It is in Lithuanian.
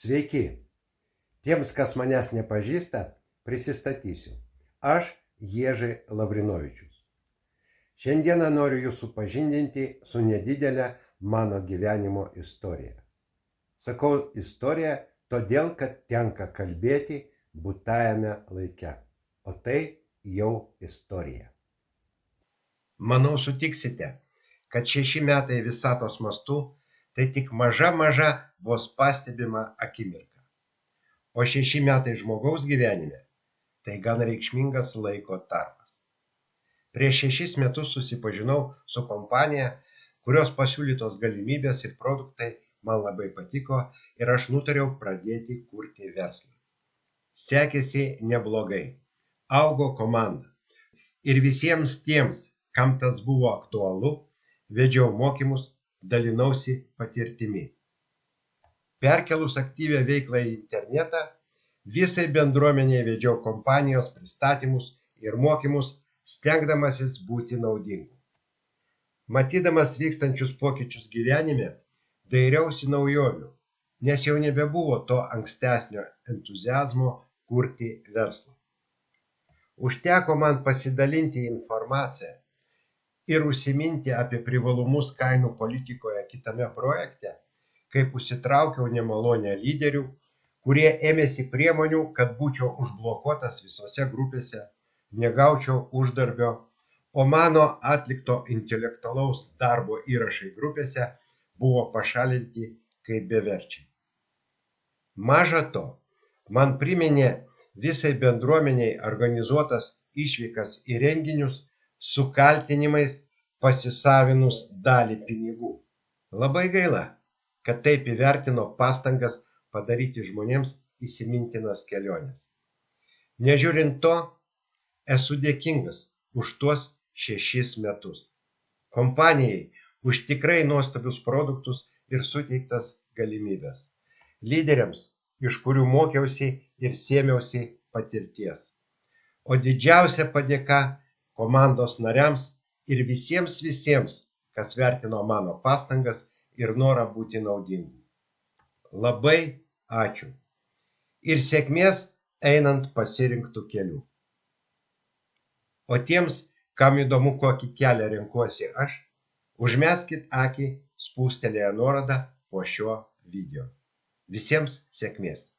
Sveiki! Tiems, kas manęs nepažįsta, prisistatysiu. Aš Ježy Lavrinovičius. Šiandieną noriu jūs supažindinti su nedidelė mano gyvenimo istorija. Sakau istorija, todėl, kad tenka kalbėti būtajame laike. O tai jau istorija. Manau, sutiksite, kad 6 metai visatos mastu tai tik maža vos pastebima akimirka. O 6 metai žmogaus gyvenime tai gan reikšmingas laiko tarpas. Prieš 6 metus susipažinau su kompanija, kurios pasiūlytos galimybės ir produktai man labai patiko ir aš nutariau pradėti kurti verslą. Sekėsi neblogai. Augo komanda. Ir visiems tiems, kam tas buvo aktualu, vedžiau mokymus, dalinausi patirtimi. Perkelus aktyvią veiklą į internetą, visai bendruomeniai vedžiau kompanijos pristatymus ir mokymus, stengdamasis būti naudingu. Matydamas vykstančius pokyčius gyvenime, dairiausi naujovių, nes jau nebebuvo to ankstesnio entuziazmo kurti verslą. Užteko man pasidalinti informaciją ir užsiminti apie privalumus kainų politikoje kitame projekte, kaip užsitraukiau nemalonę lyderių, kurie ėmėsi priemonių, kad būčiau užblokuotas visose grupėse, negaučiau uždarbio, o mano atlikto intelektualaus darbo įrašai grupėse buvo pašalinti kaip beverčiai. Maža to, man priminė visai bendruomeniai organizuotas išvykas į renginius su kaltinimais pasisavinus dalį pinigų. Labai gaila, kad taip įvertino pastangas padaryti žmonėms įsimintinas keliones. Nežiūrint to, esu dėkingas už tuos 6 metus. Kompanijai už tikrai nuostabius produktus ir suteiktas galimybės. Lyderiams, iš kurių mokiausi ir sėmiausi patirties. O didžiausia padėka komandos nariams ir visiems, kas vertino mano pastangas ir norą būti naudingu. Labai ačiū. Ir sėkmės einant pasirinktų kelių. O tiems, kam įdomu, kokį kelią renkuosi aš, užmeskit akį spūstelėję nuorodą po šiuo video. Visiems sėkmės.